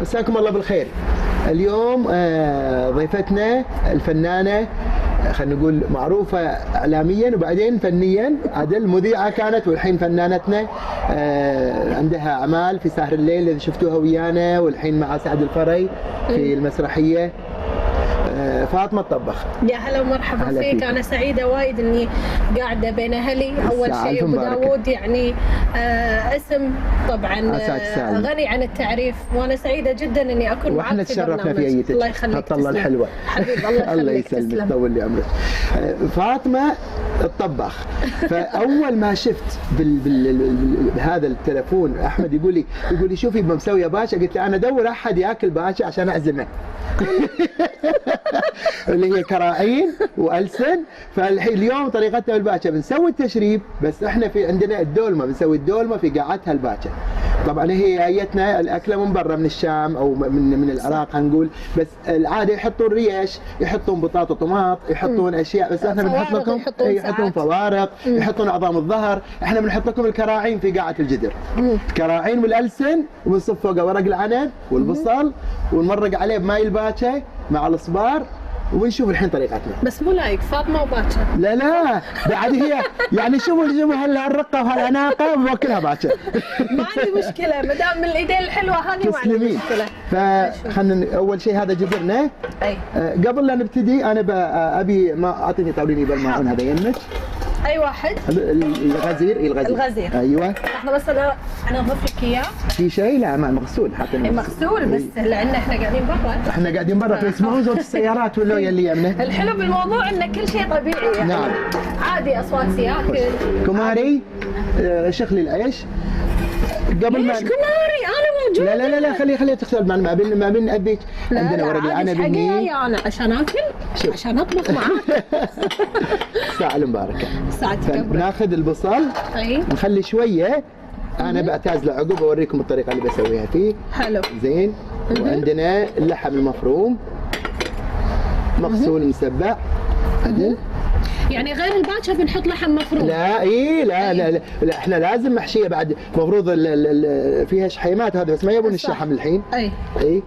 مساكم الله بالخير. اليوم ضيفتنا الفنانة خلينا نقول معروفة إعلاميا وبعدين فنيا، عدل مذيعة كانت والحين فنانتنا، عندها أعمال في سهر الليل اللي شفتوها ويانا، والحين مع سعد الفري في المسرحية. فاطمة الطباخ. يا هلا ومرحبا فيك. أنا سعيدة وايد إني قاعدة بين أهلي. أول شيء أبو داوود يعني اسم طبعا غني عن التعريف، وأنا سعيدة جدا إني أكون معك وإحنا في برنامج. تشرفنا في أيتك. الله يخليك. الله الحلوة حبيب الله الله يخليك. يسلمك طول لي عمرك. فاطمة الطباخ. فأول ما شفت بهذا التلفون أحمد يقول لي شوفي مسوية باشا، قلت له أنا أدور أحد ياكل باشا عشان أعزمه. اللي هي كراعين والسن. فالحين اليوم طريقتنا بالباكه بنسوي التشريب، بس احنا في عندنا الدولمه، بنسوي الدولمه في قاعتها الباكه. طبعا هي جايتنا الاكله من برا من الشام او من العراق هنقول، بس العاده يحطون ريش، يحطون بطاطا طماط، يحطون اشياء، بس احنا بنحط لكم يحطون فوارق، يحطون عظام الظهر، احنا بنحط لكم الكراعين في قاعه الجدر. كراعين والالسن، وبنصف فوقه ورق العنب والبصل، ونمرق عليه بماي الباكه مع الصبار، ونشوف الحين طريقتنا. بس مو لايك فاطمه وباكر. لا بعد هي يعني شوفوا هالرقه وهالاناقه بوكلها باكر. ما عندي مشكله ما دام من الايدين الحلوه هذه ما عندي مشكله. فخلنا اول شيء هذا جدرنا. اي قبل لا نبتدي انا ابي ما اعطيني طاوليني بالماعون هذا يمك. اي واحد. الغزير. ايوه لحظه بس انا اضيف لك اياه. في شيء؟ لا ما مغسول حاطين مغسول بس لان احنا قاعدين برا. احنا قاعدين برا فيسمعون صوت السيارات ولا يلي يمنا. الحلو بالموضوع ان كل شيء طبيعي يعني. نعم. عادي اصوات سياكل. كماري شخلي العيش قبل ما كماري انا موجوده. لا خليها تغسل ما بين ابيك. عندنا ورق العنب هني انا عشان اكل عشان اطبخ معاك. ساعة المباركة. ساعتك ناخذ البصل. نخلي شوية. انا بعتازله عقب اوريكم الطريقة اللي بسويها فيه. حلو. زين. وعندنا اللحم المفروم مغسول مسبع. عدل. يعني غير الباكه بنحط لحم مفروم؟ لا لا احنا لازم محشيه بعد، مفروض فيها شحيمات هذا، بس ما يبون الشحم الحين. اي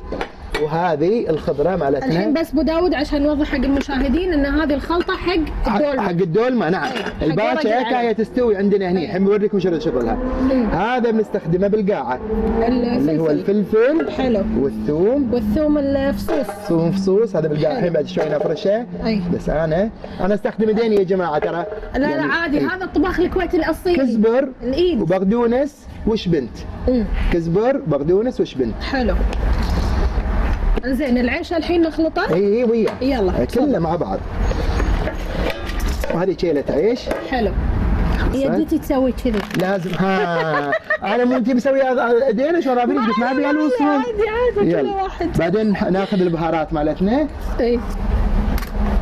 وهذه الخضره مالتنا الحين. بس ابو داود عشان نوضح حق المشاهدين ان هذه الخلطه حق الدولمه. حق الدولمه نعم. الباكه كايه تستوي عندنا هني. الحين بوريكم شغلها. هذا بنستخدمه بالقاعه اللي هو الفلفل. حلو. والثوم الفصوص. ثوم فصوص هذا بالقاعه. الحين بعد شوي نفرشه. بس انا استخدم ايديني يا جماعه ترى. لا عادي. هذا الطباخ الكويتي الاصيل. كزبر الايد وبقدونس وشبنت. كزبر بقدونس وشبنت. حلو. زين العيش الحين نخلطه؟ اي وياه. يلا كله مع بعض. وهذه شيلة عيش. حلو. يدتي تسوي كذي. لازم. انا مو انتي مسويه ايدينا شو رابين قلت ما ابي الوصفه. عادي كل واحد. بعدين ناخذ البهارات مالتنا.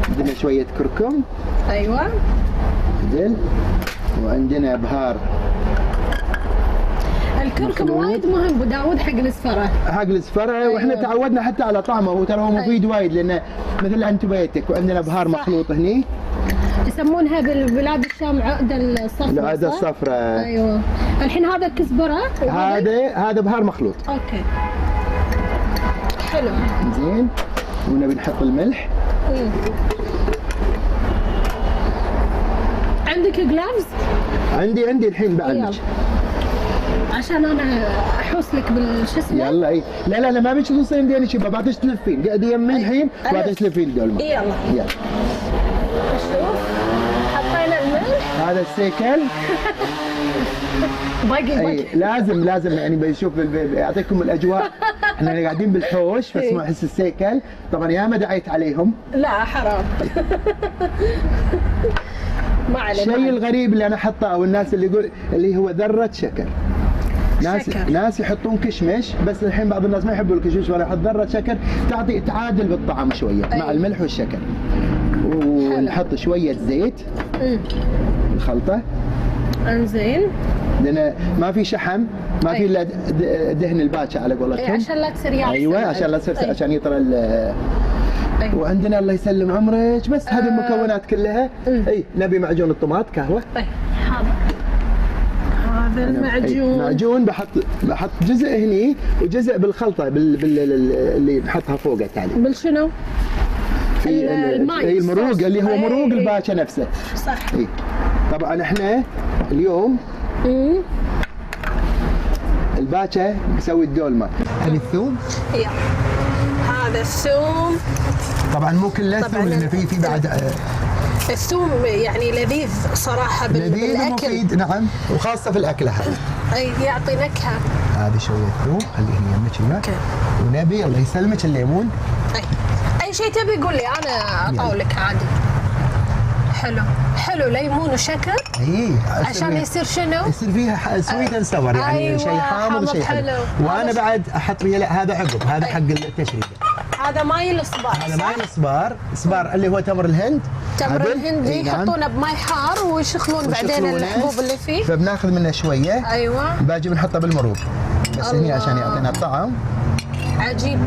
عندنا شوية كركم. ايوه. زين. وعندنا بهار. الكركم وايد مهم ابو داود حق الزفره. واحنا تعودنا حتى على طعمه، وترى هو مفيد وايد لانه مثل انت بيتك. وعندنا بهار مخلوط هني يسمونها بالبلاد الشام عقده الصفراء. العقده الصفراء. ايوه. الحين هذا الكزبره. هذا بهار مخلوط. اوكي. حلو. زين. ونبي نحط الملح. عندك جلافز؟ عندي الحين بعد. عشان انا احوس لك بالشو اسمه. يلا اي لا ما بيش توصلين ديني شباب، بعد تلفين قاعد يمين الحين بعد تلفين الدولمه. يلا شوف حطينا الملح. هذا السيكل. باقي لازم يعني بيشوف يعطيكم الاجواء. احنا قاعدين بالحوش فاسمع احس السيكل. طبعا يا ما دعيت عليهم. لا حرام. ما عليه. الشيء الغريب اللي انا حطه او الناس اللي يقول اللي هو ذره شكر. ناس يحطون كشمش، بس الحين بعض الناس ما يحبوا الكشمش ولا يحط ذره شكر، تعادل بالطعم شويه مع الملح والشكر. ونحط شويه زيت. الخلطه. انزين. لان ما في شحم، ما في الا دهن الباكه على قولتهم. عشان لا تصير يابسه. ايوه عشان لا تصير عشان يطرى. وعندنا الله يسلم عمرك بس هذه المكونات كلها. نبي معجون الطماط قهوه. حاضر. هذا المعجون. معجون بحط جزء هني وجزء بالخلطه اللي نحطها فوقه تالي. بالشنو؟ في الماي المروق اللي هو مروق الباكه نفسه. صح. طبعا احنا اليوم الباكه نسوي الدولمه. هذه الثوم. هذا الثوم. طبعا مو كله ثوم لان في بعد الثوم يعني لذيذ صراحه لذيذ ومفيد. نعم وخاصه في الاكله هذا. اي يعطي نكهه. هذه شويه ثوم خليه يمك هنا. ونبي الله يسلمك الليمون. اي شيء تبي قول لي انا اطاولك عادي. حلو ليمون وشكر. عشان يصير شنو؟ يصير فيها سويت اند سور يعني. أيوة شيء حامض وشيء حلو. وانا بعد احط فيه لا هذا عقب هذا حق التشريب. هذا ماي الصبار. هذا ماي الصبار اللي هو تمر الهند. تمر الهند يحطونه بماي حار ويشخلون بعدين الحبوب اللي فيه. فبناخذ منه شويه. ايوه. باجي بنحطه بالمروق بس هني عشان يعطينا الطعم. عجيب.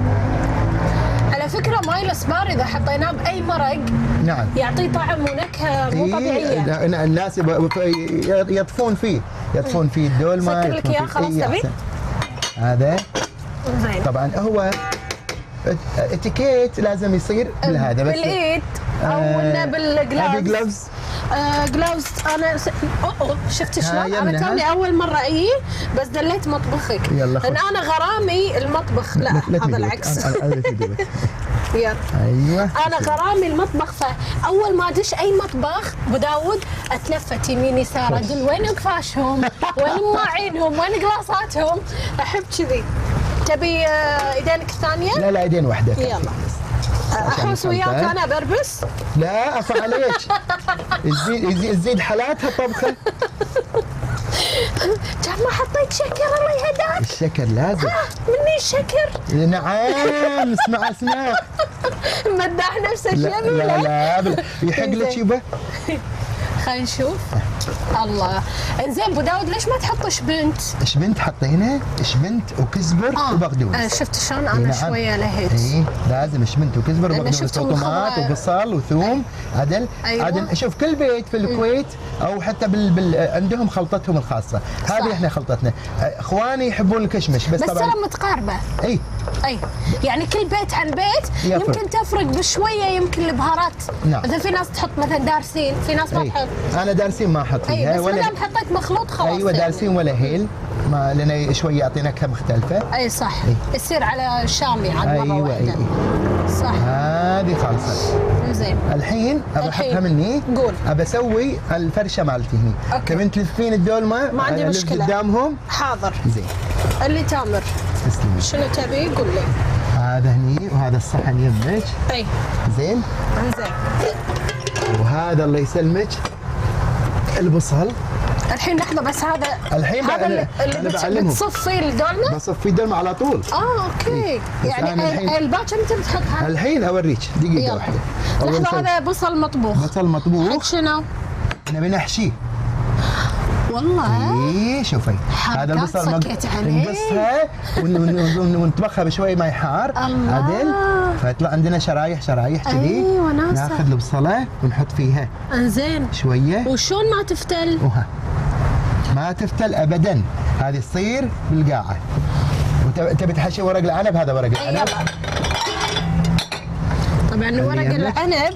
على فكرة ماي الصبار إذا حطيناه بأي مرق نعم يعطي طعم ونكهة مو طبيعية. الناس يطفون فيه الدولمة. سكر لك إياه خلاص تبي؟ هذا زين. طبعا هو اتيكيت لازم يصير بالهذا بس بالإيد أو إنه بالجلافز. جلافز انا شفت شلون؟ انا توني اول مره بس دليت مطبخك. لان انا غرامي المطبخ. لا هذا العكس. يلا. ايوه انا غرامي المطبخ. فاول ما ادش اي مطبخ ابو داود اتلفت يمين يسار اقول وين اقفاشهم؟ وين مواعينهم؟ وين قلاصاتهم؟ احب كذي. تبي ايدينك الثانيه؟ لا ايدين واحده. يلا. احوس وياك انا بربس؟ لا عفا عليك. تزيد حالاتها الطبخه. كان ما حطيت شكر الله يهداك. الشكر لازم. مني الشكر. نعم اسمع مداح نفسه شيء. لا يحق لك يبا. خلينا نشوف. الله. انزين ابو داود ليش ما تحط شبنت؟ شبنت حطينا شبنت وكزبر وبقدونس. شفت شلون انا شويه لهيت. لازم شبنت وكزبر وبقدونس وطماط وبصل وثوم. عدل. شوف كل بيت في الكويت او حتى عندهم خلطتهم الخاصه. هذه احنا خلطتنا. اخواني يحبون الكشمش بس طبعا ترى متقاربه. اي يعني كل بيت عن بيت يمكن تفرق بشويه يمكن البهارات. نعم. مثلا في ناس تحط مثلا دارسين في ناس ما تحط. انا دارسين ما احط فيها. بس ما دام حطيت مخلوط خلاص. ايوه دارسين ولا هيل ما لان شويه يعطي نكهه مختلفه. صح. يصير على شامي على مره واحده. صح. هذه خالصه. زين. الحين ابى احطها مني. قول. ابى اسوي الفرشه مالتي هني. تبين تلفين الدولمه ما عندي مشكله قدامهم. حاضر. زين. اللي تامر. تسلمي. شنو تبي قول لي. هذا هني وهذا الصحن يمك. زين. وهذا الله يسلمك البصل. الحين لحظه بس هذا اللي بتصفي الدولمه؟ بصفي الدولمه على طول. اوكي. يعني الباكر متى بتحطها؟ الحين اوريك دقيقه واحده. لحظه هذا بصل مطبوخ. حق شنو؟ نبي نحشيه. والله شوفي هذا البصل نقصها ونطبخها بشوي ماي حار. عدل فيطلع عندنا شرايح كذي. ناخذ البصله ونحط فيها. انزين شويه. وشون ما تفتل؟ ما تفتل ابدا. هذه تصير بالقاعه. وتبي تحشي ورق العنب. هذا ورق العنب. طبعا ورق العنب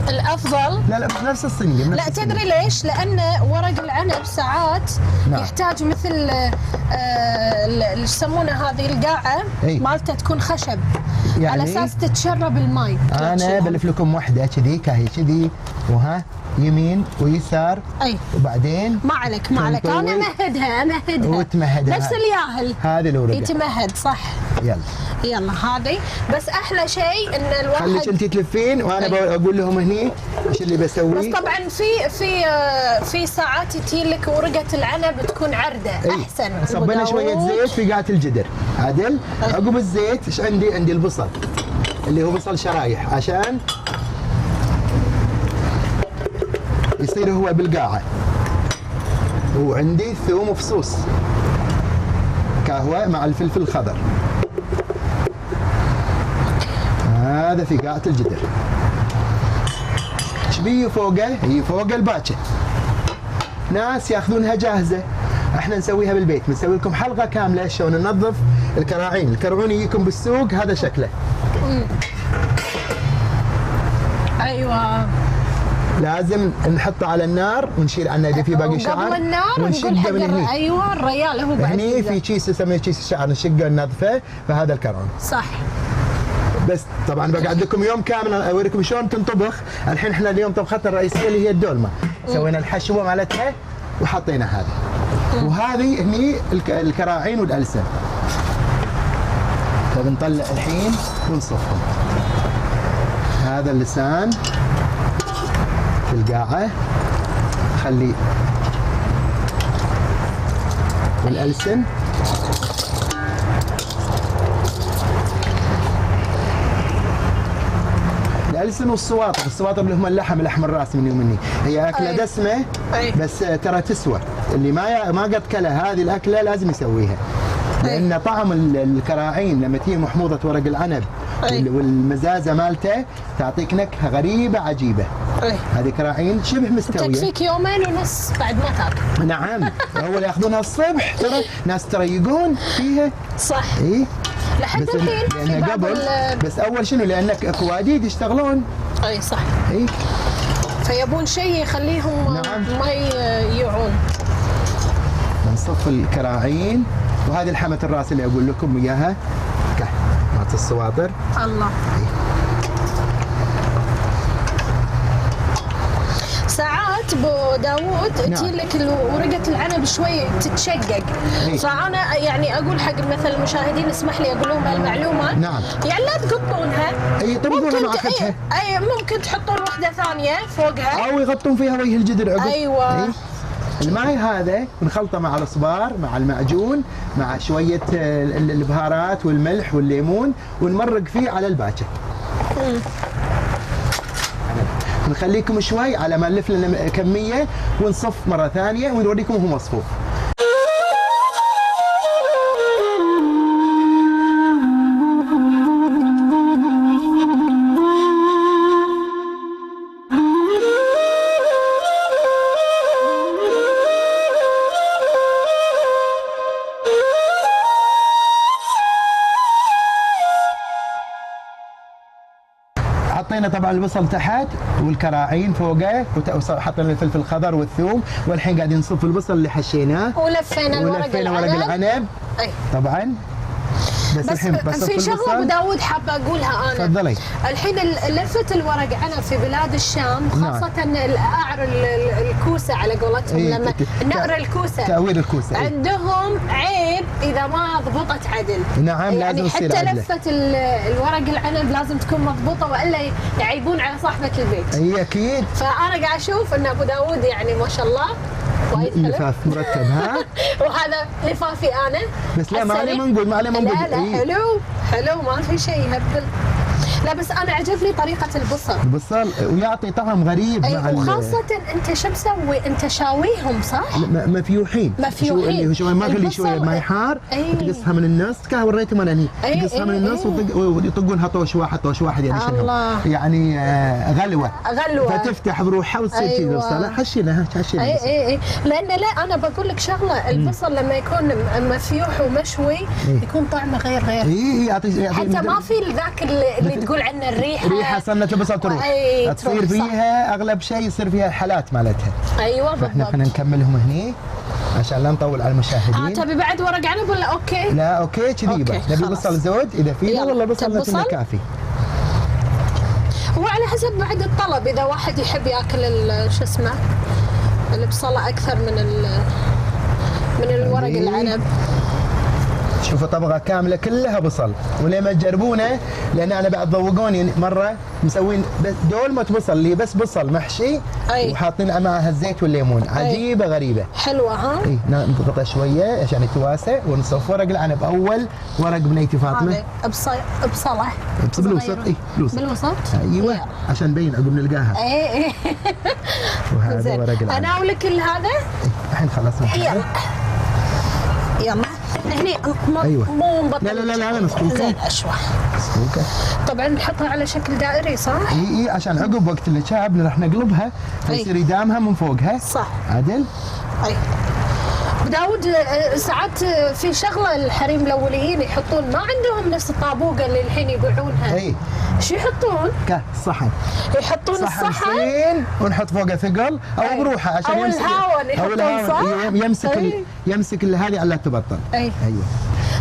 الافضل. لا نفس الصينيه. لا تدري ليش؟ لان ورق العنب ساعات يحتاج مثل ايش يسمونه هذه القاعه مالته تكون خشب يعني على اساس تتشرب الماء. انا بلف لكم واحده كذي كهي كذي وها يمين ويسار. وبعدين ما عليك انا امهدها وتمهدها نفس الياهل. هذه الورقه يتمهد صح. يلا هذه بس احلى شيء ان الواحد خليك انت تلفين وانا بقول لهم هني ايش اللي بسوي. بس طبعا في ساعات يتي لك ورقه العنب تكون عرده احسن. صبينا شويه زيت في قاعه الجدر. عدل عقب الزيت ايش عندي البصل اللي هو بصل شرايح عشان يصير هو بالقاعه. وعندي ثوم وفصوص كهوه مع الفلفل الخضر. هذا في قاعة الجدر. ايش بيه فوقه؟ هي فوق الباكة. ناس ياخذونها جاهزة احنا نسويها بالبيت، بنسوي لكم حلقه كامله شلون ننظف الكراعين. الكرعون يجيكم بالسوق هذا شكله. ايوه لازم نحطه على النار ونشيل عنه اذا في باقي شعر قبل النار ونشقه من هني. ايوه الريال هو بعد هني في كيس يسميه كيس الشعر نشقه ننظفه، فهذا الكرعون. صح. بس طبعا بقعد لكم يوم كامل اوريكم شلون تنطبخ. الحين احنا اليوم طبختنا الرئيسيه اللي هي الدولمه، سوينا الحشوه مالتها وحطينا هذا، وهذه هني الكراعين والألسن. فبنطلع الحين ونصفهم. هذا اللسان في القاعه خليه، والألسن الألسن والسواطر. السواطر اللي هم اللحم الراس مني ومني، هي أكلة دسمة بس ترى تسوى. اللي ما قد كلها هذه الأكلة لازم يسويها، لأن طعم الكراعين لما تيجي محموضة ورق العنب والمزازة مالته تعطيك نكهة غريبة عجيبة. هذه كراعين شبه مستوية، تكفيك يومين ونص بعد ما تاكل. نعم. أول ياخذونها الصبح، ترى ناس ترى يقون فيها. صح. إيه لحد الحين لأن قبل بس أول شنو لأنك اكو عديد يشتغلون. اي صح. اي فيبون شيء يخليهم ما يجوعون. نصف الكراعين، وهذه الحمة الراس اللي اقول لكم اياها مالت السواطر. الله. ساعات بو داوود تجي لك ورقة العنب شوي تتشقق، فأنا يعني أقول حق مثلا المشاهدين اسمح لي أقول لهم هالمعلومة. نعم. يعني لا تقطونها. أي طبقوها مع أختها. أي ممكن تحطون واحدة ثانية فوقها. أو يغطون فيها وجه الجدر عقب. أيوة. الماي هذا نخلطه مع الصبار مع المعجون مع شوية البهارات والملح والليمون ونمرق فيه على الباكة. نخليكم شوي على ما نلف لنا كمية ونصف مرة ثانية ونوريكم هو مصفوف. حطينا طبعا البصل تحت والكراعين فوقه وحطينا الفلفل الخضر والثوم، والحين قاعدين نصف البصل اللي حشيناه ولفينا ورق العنب. طبعا بس الحين في شغله ابو داوود حابه اقولها انا. تفضلي. الحين لفه الورق عنب في بلاد الشام خاصه القعر الكوسه على قولتهم. لما نقر الكوسه تأوير الكوسه عندهم عيب اذا ما ضبطت عدل. نعم يعني لازم تصير حتى عدلة. لفه الورق العنب لازم تكون مضبوطه والا يعيبون على صاحبه البيت. اي اكيد. فانا قاعد اشوف ان ابو داوود يعني ما شاء الله وايد حلو. لفاف مرتب ها. وهذا لفافي انا. بس لا ما عليه ما نقول لا حلو ما في شيء يهبل. لا بس انا عجبني طريقه البصل ويعطي طعم غريب مع وخاصه انت شو مسوي؟ انت شاويهم صح؟ مفيوحين شوي ما خلي شويه ماي حار تقصها من النص وريتهم انا هني تقصها من النص ويطقونها طوش واحد يعني شنو يعني غلوه فتفتح بروحها وتصير كذا البصله. حشينا اي لان لا انا بقول لك شغله البصل لما يكون مفيوح ومشوي يكون طعمه غير اي حتى ما في ذاك اللي تقول عنه ريحه صنة البصل تروح تصير فيها اغلب شيء يصير فيها الحالات مالتها. ايوه بالضبط. فاحنا خلينا نكملهم هني عشان لا نطول على المشاهدين. تبي بعد ورق عنب ولا اوكي؟ لا اوكي كذي نبي بصل زود اذا فينا ولا بصل كافي. هو على حسب بعد الطلب، اذا واحد يحب ياكل شو اسمه البصله اكثر من الورق العنب. شوفوا طبقة كاملة كلها بصل، ولما تجربونه لأن أنا بعد ضوقوني مرة مسوين دولمة بصل اللي بس بصل محشي وحاطين معها الزيت والليمون. عجيبة غريبة حلوة ها؟ اي نضغطها شوية عشان يتواسع ونصف ورق العنب أول ورق بنيتي فاطمة. بصلة بالوسط. اي بالوسط. ايوه عشان نبين عقب نلقاها. اي وهذا ورق العنب. أنا أقول لك كل هذا؟ الحين خلصنا. يلا هني مو مبطل. لا مسكوكه. زين اشوى مسكوكه. طبعا نحطها على شكل دائري صح؟ اي عشان عقب وقت الشاب راح نقلبها فيصير يدامها من فوقها. صح. عدل. داود ساعات في شغله الحريم الاوليين يحطون ما عندهم نفس الطابوقه اللي الحين يبيعونها. اي شو يحطون؟ صحن. يحطون الصحن ونحط فوقه ثقل او بروحه عشان يمسك الهاون يحطون صح؟ يمسك هذه على تبطل. ايوه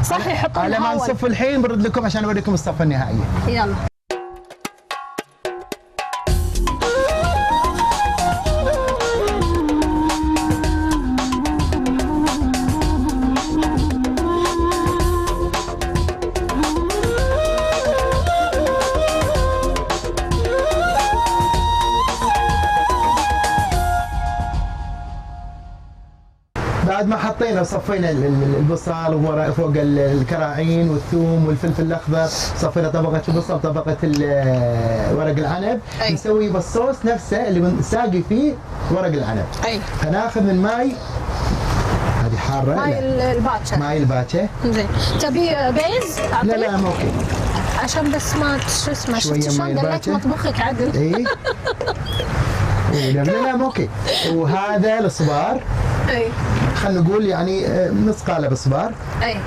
صح يحطون على ما نصف الحين برد لكم عشان اوريكم الصفه النهائيه. يلا. بعد ما حطينا وصفينا البصل فوق الكراعين والثوم والفلفل الاخضر، صفينا طبقه البصل طبقه ورق العنب، نسوي بالصوص نفسه اللي ساقي فيه ورق العنب. فناخذ من ماي، هذه حاره، ماي الباتشا، ماي الباتشا. زين. تبي بيز؟ لا مو اوكي، عشان بس ما شو اسمه، شفت شلون دليت مطبخك عدل. اي لا مو اوكي. وهذا الصبار، خلينا نقول يعني نص قالب صبار. اي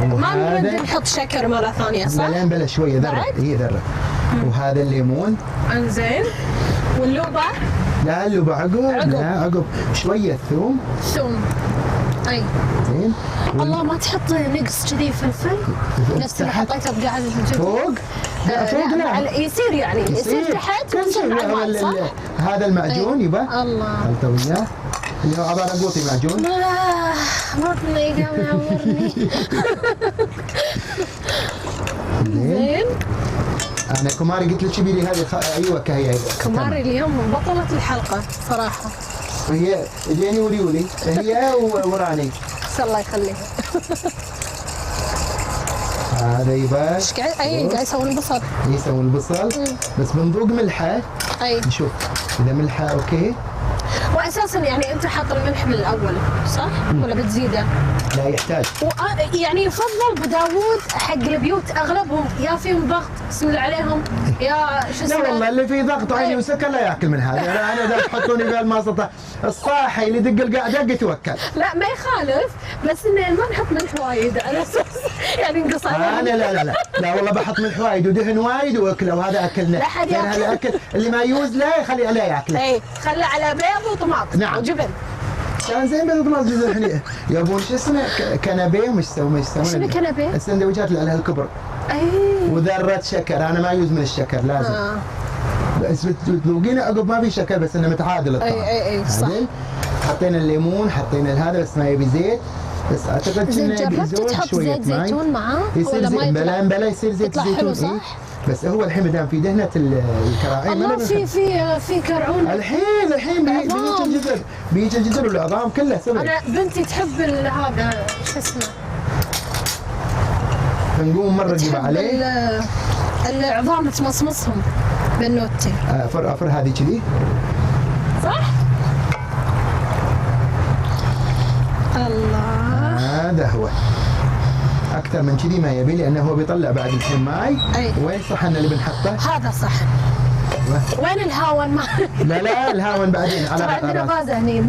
ما نريد نحط شكر مره ثانيه صح؟ بلا شويه ذره. ذره. وهذا الليمون. انزين. واللوبه؟ لا اللوبه عقب. شويه ثوم. زين. الله ما تحط نقص كذي فلفل نفس اللي حطيته بقاعد فوق؟ لا يصير يعني يصير تحت ويصير مع الماء صح؟ هذا المعجون يبا الله خلطه وياه اللي هو عباره عن قوطي معجون. بطني قام يعورني. زين. انا كماري قلت لك لي هذه ايوه كهي كماري اليوم بطلت الحلقه صراحه. هي جيني ولي هي وراني. الله يخليها. هذا يبا ايش قاعد يسوون البصل. يسوون البصل بس بنذوق ملحه. نشوف اذا ملحه اوكي. واساسا يعني انت حاط الملح من الاول صح؟ ولا بتزيده؟ لا يحتاج. يعني يفضل بداوود حق البيوت اغلبهم يا فيهم ضغط بسم الله عليهم يا شو اسمه. لا والله اللي فيه ضغط وعيني وسكر لا ياكل من هذا. انا اذا تحطوني في الماسطه الصاحي اللي يدق القعده يتوكل. لا ما يخالف بس انه ما نحط ملح وايد على اساس يعني نقص عليه. انا لا والله بحط ملح وايد ودهن وايد واكله وهذا اكلنا. لا حد ياكل. هذا اكل اللي ما يوز لا يخلي عليه ياكله. خله على بيض وطماط. نعم. وجبن. كان زين بيض وطماط جزء الحين يبون شو اسمه كنبيه مش يسوون شنو كنبيه؟ السندويشات اللي عليها الكبر. وذره شكر انا ما يوز من الشكر لازم. بس تذوقينه عقب ما في شكر بس انه متعادل الطعم. اي صح. حطينا الليمون حطينا هذا بس ما يبي زيت بس اعتقد انه جربت تحط زيت زيتون معاه ولا ما يطلع؟ بلا يصير زيت زيتون. صح؟ بس هو الحين مدام في دهنه الكراعين الله في كرعون الحين بيجي الجذر والعظام كلها سوي. انا بنتي تحب هذا شو اسمه. نقوم مره نجيب عليه العظام تمصمصهم بنوتي. افر هذه كذي صح؟ الله هذا هو اكثر من كذي ما يبي لانه هو بيطلع بعد الحين ماي. وين صحن اللي بنحطه؟ هذا صحن. وين الهاون ما لا الهاون بعدين على عندنا فازه هني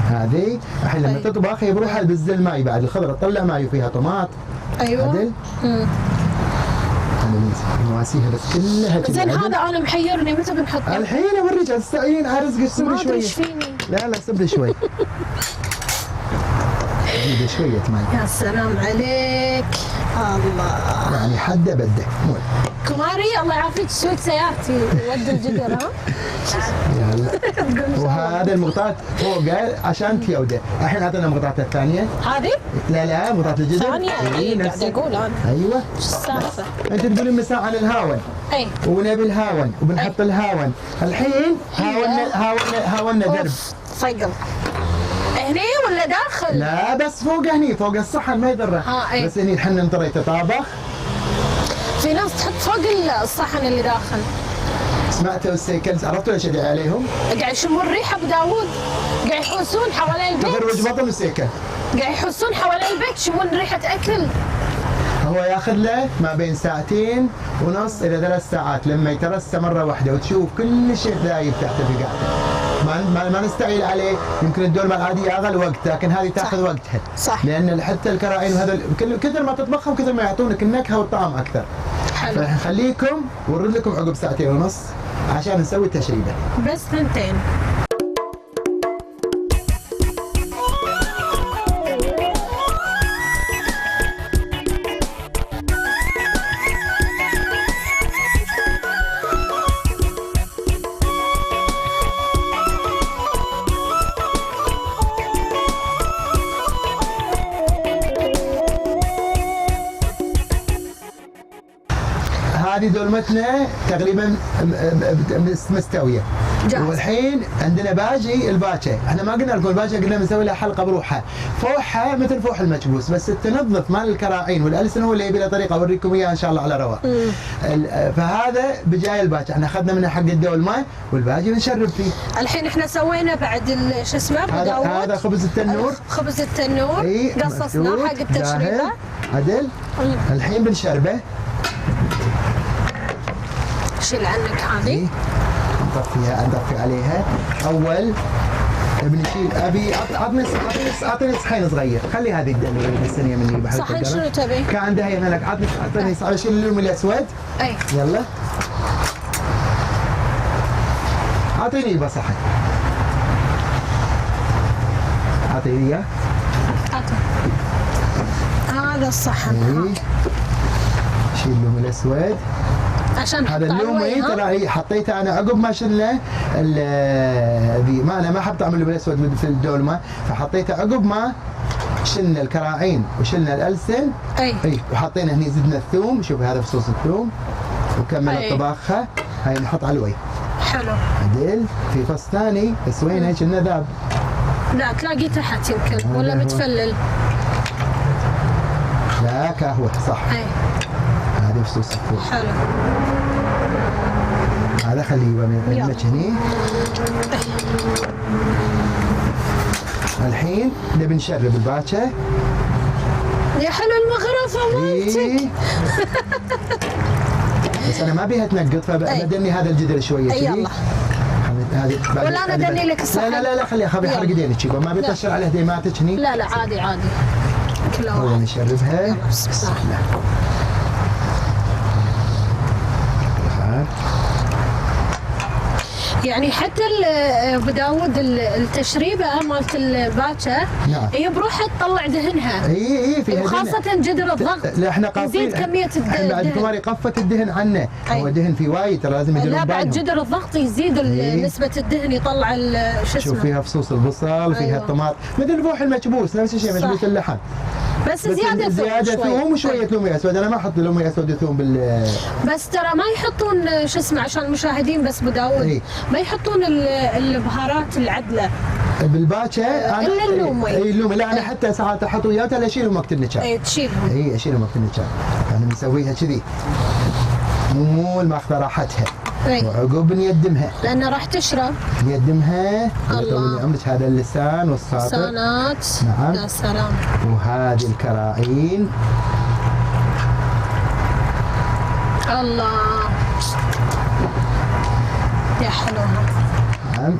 هذه الحين لما تطبخ هي بروحها تبز الماي بعد الخضره تطلع ماي وفيها طماط. عدل. انا نواسيها بس كلها كذي. زين هذا انا محيرني متى بنحطه؟ الحين اوريك استعين على رزقك صبري شويه. ما ادري ايش فيني. لا صبري شوي. زيد شويه ماي. يا سلام عليك. الله يعني حده بده مول. كماري الله يعافيك سويت سيارتي ود الجدر ها. يلا. وهذا المقطعات فوقه عشان تيوده. الحين اعطينا المقطعات الثانيه. هذه؟ لا مقطعات الجدر. ثانيه قاعد اقول انا. ايوه. ايش السالفه؟ انت تقولين مساء عن الهاون. ونبي الهاون وبنحط الهاون. الحين هاونا درب. صقل. هني ولا داخل؟ لا بس فوق هني فوق الصحن ما يضره. بس هني الحين ننطر يتطابخ. في ناس تحط فوق الصحن اللي داخل. سمعتوا السيكلز عرفتوا ايش ادعي عليهم؟ قاعد يشمون ريحه ابو داوود قاعد يحوسون حوالين البيت. تخرج بطن السيكل. قاعد يحوسون حوالين البيت يشمون ريحه اكل. هو ياخذ له ما بين 2.5 ساعة الى 3 ساعات لما يترسى مره واحده وتشوف كل شيء ذايب تحت في قاعته. ما نستعيل عليه. يمكن الدولمه العاديه اغلى وقت، لكن هذه تاخذ وقتها. صح. لان حتى الكراعين وهذا كثر ما تطبخهم كثر ما يعطونك النكهه والطعم اكثر. حلو. فخليكم ونرد لكم عقب 2.5 ساعة عشان نسوي التشريبه. بس 2. هذه دولمتنا تقريبا مستويه. جاهز. والحين عندنا باجي الباكه، احنا ما قلنا لكم الباكه، قلنا بنسوي لها حلقه بروحها. فوحها مثل فوح المكبوس، بس التنظف مال الكراعين والالسن هو اللي يبي له طريقه اوريكم اياها ان شاء الله على رواق. فهذا بجاي الباكه، احنا اخذنا منها حق الدولمه والباجي بنشرب فيه. الحين احنا سوينا بعد شو اسمه ابو داوود، هذا خبز التنور. خبز التنور قصصناه حق التشريبه. عدل. الحين بنشربه. شيل عنك هذه. نطفي عليها. اول بنشيل ابي اعطيني صحين صغير، خلي هذه الثانيه مني بحط صحين شنو تبي؟ كان عندها هي هناك، اعطيني صحين. شيل اللون الاسود. اي يلا اعطيني يبا صحن، اعطيني اياه. هذا الصحن. شيل اللون الاسود عشان هذا اللومي ترى حطيته انا عقب ما شلنا ذي، ما انا ما احب طعم اللومي الاسود في الدولمه، فحطيته عقب ما شلنا الكراعين وشلنا الالسن. اي وحطينا هني زدنا الثوم. شوفي هذا فصوص الثوم وكملنا طباخها. هاي نحط على الوي. حلو. عدل في فص ثاني بس وينه كنا ذاب. لا تلاقيه تحت يمكن ولا متفلل. لا كهوه صح. اي هذه فصوص الثوم. حلو. هذا خليه يبقى هني. الحين نبي نشرب الباكه. يا حلو المغرفه مالتك. بس انا ما بيها تنقط، فبدني هذا الجدر شويه. يلا هذه ولا انا ادني لك الصحن. لا خليها خلي حرق ايدينك، ما بيطشر عليها ديماتك هني. لا عادي كل واحد. اول نشربها. بسم الله. يعني حتى ابو داوود التشريبه مالت الباكه. نعم. هي بروحها تطلع دهنها. اي فيها وخاصه جدر الضغط. لا احنا قاصين يزيد كميه الدهن. بعد كماري قفت الدهن عنه. هو دهن في وايد ترى لازم يديرون لا بعد جدر الضغط يزيد نسبه الدهن، يطلع شو اسمه. شوف فيها فصوص البصل. فيها الطماط مثل فوح المكبوس، نفس الشيء مكبوس اللحم. بس زياده ثوم وشويه لومي اسود. انا ما احط لومي اسود وثوم بس ترى ما يحطون شو اسمه عشان المشاهدين بس ابو داوود. ما يحطون البهارات العدله بالباكه. الا اللومي. اي اللومي. لا انا حتى ساعات احط وياها اشيلهم وقت النشا. اي تشيلهم. اشيلهم وقت النشا. انا بنسويها كذي مو ماخذه راحتها. وعقب نيدمها لان راح تشرب. نيدمها. الله عمرك هذا اللسان والساطر. لسانات. نعم. يا سلام. وهذه الكراعين. الله يا حلوها. نعم.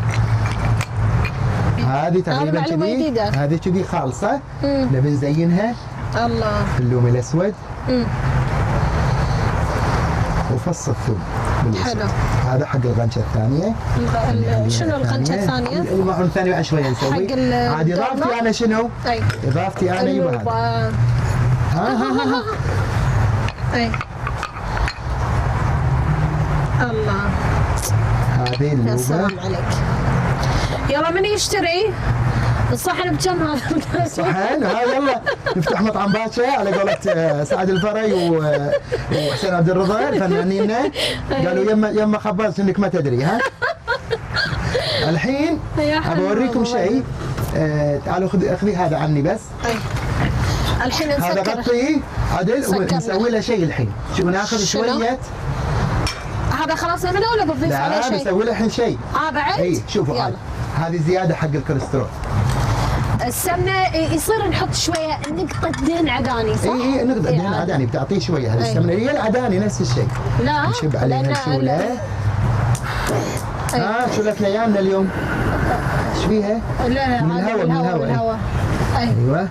هذه تقريبا كذي. هذه كذي خالصه. نبي نزينها. الله. اللومي الاسود. وفص الثوم بالاسود. حلو. هذا حق الغنشه الثانيه. شنو الغنشه الثانيه؟ المعون الثاني بعد شويه نسوي. عاد اضافتي انا شنو؟ اي اضافتي انا يبقى هذا. ها اي الله. هذه اللوبه. يا سلام عليك. يلا من يشتري الصحن بكم هذا؟ الصحن يلا نفتح مطعم باكه على قولة سعد الفري وحسين عبد الرضا الفنانين. قالوا يما خبرت انك ما تدري. ها الحين ابى اوريكم شيء. تعالوا خذي هذا عني بس. الحين نسكر. هذا غطيه عدل ونسوي له شيء الحين. شوف ناخذ شويه. هذا خلاص منه ولا بضيف عليه شيء؟ لا بسوي له الحين شيء. بعد؟ اي شوفوا هذه زياده حق الكوليسترول. السمنه يصير نحط شويه نقطه دهن عداني صح؟ اي نقطه دهن عداني بتعطيه شويه. هذه السمنه هي العداني نفس الشيء. لا نشب عليها الشوله. شو لك ايامنا اليوم؟ ايش فيها؟ لا من الهواء، من الهواء. ايوه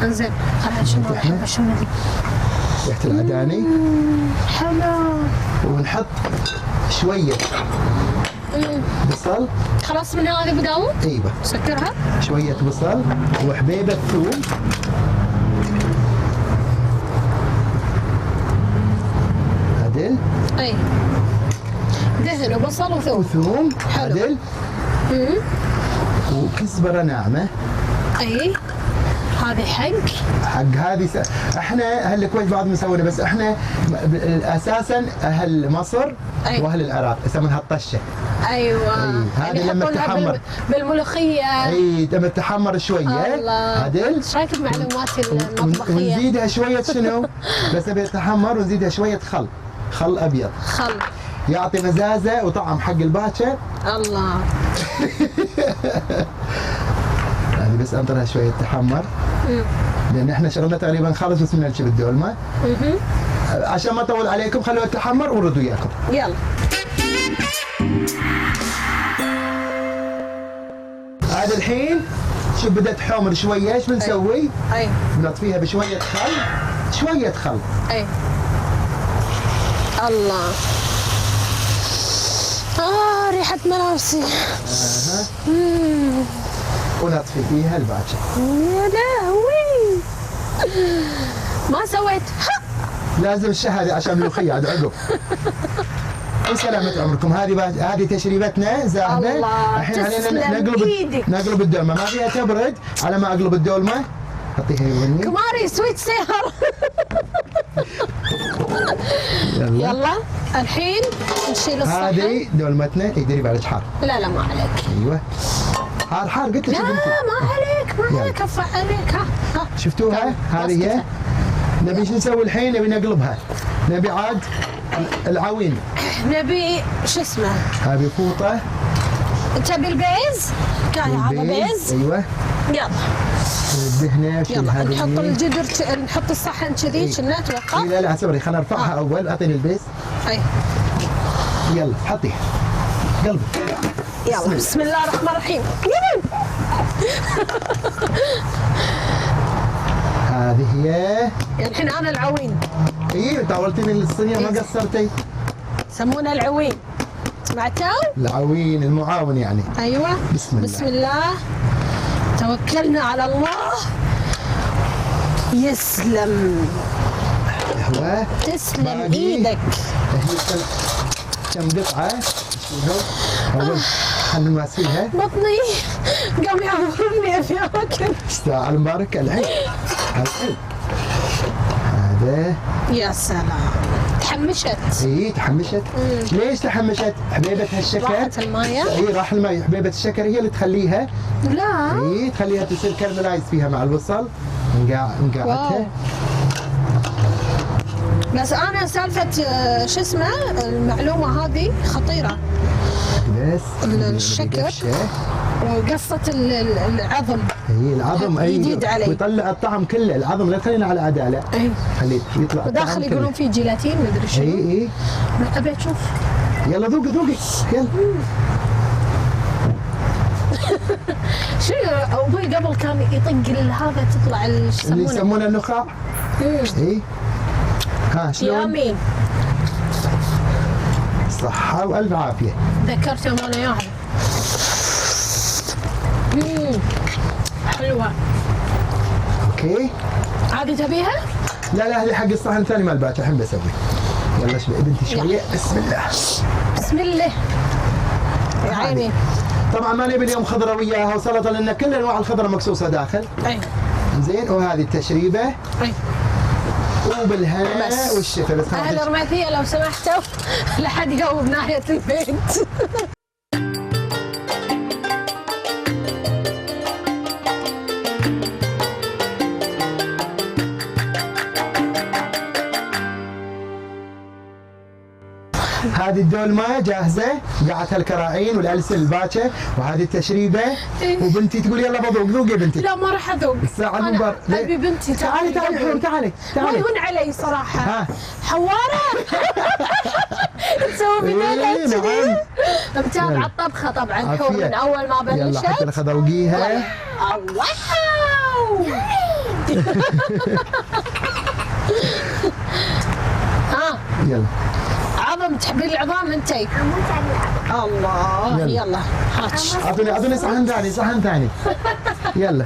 انزين خلينا نشم الريحه، شم ريحه العداني. حلو. ونحط شويه بصل. خلاص من هذه ابو داوود؟ ايوه. سكرها. شويه بصل وحبيبه ثوم. عدل. اي دهن وبصل وثوم. عدل. وكزبره ناعمه. اي هذه حق هذه احنا اهل الكويت بعض مسوينا، بس احنا اساسا اهل مصر واهل العراق يسمونها الطشه. ايوه هذه يعني لما تحمر بالملوخيه. اي لما تحمر شويه. عدل. ايش رايك بمعلوماتي المطبخيه؟ ونزيدها شويه شنو؟ بس نبي تحمر ونزيدها شويه خل ابيض. خل يعطي مزازه وطعم حق الباكر. الله. هذه بس انطرها شويه تحمر. لان احنا شغلنا تقريبا خلص، بس بنلشي بالدولمه. عشان ما اطول عليكم خلوها تحمر ونرد وياكم. يلا. هذا الحين شوف بدأت تحمر شويه، ايش بنسوي؟ اي بنطفيها بشويه خل. شويه خل. اي الله. ريحه ملابسي. ونطفي فيها الباكر. يا لهوي ما سويت. لازم الشهاده عشان الملوخيه عاد عقب. وسلامة عمركم. هذه تشريبتنا زاهده. الحين علينا نقلب الدولمه، ما فيها تبرد على ما اقلب الدولمه. حطيها يوني. كماري سويت سيهر. يلا الحين نشيل الصحن. هذه دولمتنا. يدري عليك حار. لا ما عليك. ايوه حار قلت لك. لا ما عليك ارفع عليك. ها شفتوها؟ هذه هي. نبي شو نسوي الحين؟ نبي نقلبها. نبي عاد العوين. نبي شو اسمه؟ هذه فوطه. تبي البيز؟ كان هذا بيز. ايوه. يلا الدهنه. يلا نحط الجدر نحط الصحن كذي كنا اتوقع. لا صبري خلينا نرفعها اول. اعطيني البيز. اي يلا حطيها قلبي. يلا بسم الله الرحمن الرحيم. هذه هي. الحين انا العوين. اي طاولتني الصينيه ما قصرتي. يسمونها العوين. سمعتوا؟ العوين المعاون يعني. ايوه. بسم الله. بسم الله توكلنا على الله. يسلم. قهوه. تسلم ايدك. هي كم قطعه؟ اول خلينا نواسيها. بطني قام يعورني ابي اكل. استاذ مبارك الحين. هذا. يا سلام تحمشت. اي تحمشت. ليش تحمشت؟ حبيبه الشكر. راحت المايه. اي راح الماء. حبيبه الشكر هي اللي تخليها. لا اي تخليها تصير كرملايز فيها مع البصل. نقعدها. بس انا سالفه شو اسمه المعلومه هذه خطيره. بس الشكر وقصه العظم. هي العظم اي جديد علي. ويطلع الطعم كله. العظم لا تخلينا على عداله. اي خليه يطلع وداخل يقولون فيه جيلاتين مدري شنو. اي ابي اشوف. يلا ذوقي يلا. شو ابوي قبل كان يطق هذا تطلع اللي يسمونه النخاع. اي ها شلون؟ يامين. صحة وألف عافية. ذكرت يوم أنا ياها. حلوة. اوكي. هذه تبيها؟ لا هذه حق الصحن الثاني مال باكر الحين بسوي. يلا شوي بنتي شوية. بسم الله. بسم الله. يا عيني. طبعا ما نبي اليوم خضرة وياها وسلطة لأن كل أنواع الخضرة مقصوصة داخل. أي. زين وهذه التشريبة. أي. وبالهنا والشفا. بس أهل الرماثية لو سمحتوا لحد يقوم ناحية البيت. هذه الدولمة جاهزة. قعدتها الكراعين والألسن الباكر وهذه التشريبة. وبنتي تقول يلا بذوق. ذوق يا بنتي. لا ما راح أذوق. الساعة المباركة. أبي بنتي تعالي حلو تعالي. ما يهون علي صراحة. ها. حوارة. تسوي بدالة نعم. متابعة الطبخة طبعا حور من اول ما بلشت. يلا حتى لك اذوقيها. واو. يلا عظم، تحبين العظام انتي؟ الله. يلا هاتش. اعطوني صحن ثاني. يلا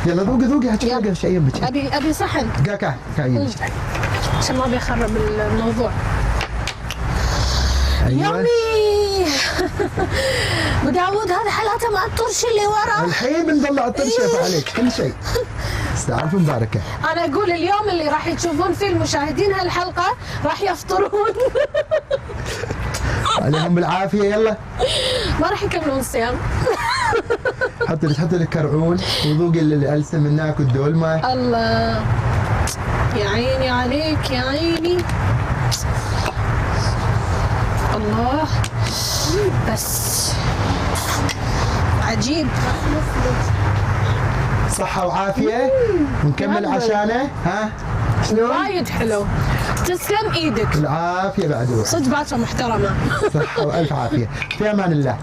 ذوقي هاتش شيء بك. ابي صحن. كا عشان ما بيخرب الموضوع. أيوة. يمي. ابو داوود هذا حالاته مع الطرش اللي ورا. الحين بنطلع الطرشة عليك كل شيء. استعرف مباركة. انا اقول اليوم اللي راح تشوفون فيه المشاهدين هالحلقة راح يفطرون. عليهم بالعافية. يلا ما راح يكملون الصيام. حط لك كرعون وذوقي الألسن منك والدولمة. الله يا عيني عليك يا عيني. الله بس عجيب. صحة وعافية ونكمل عشانه. ها شلون؟ وايد حلو. تسلم ايدك. العافية بعد روح. صدق باكر محترمة. صحة وألف عافية. في أمان الله.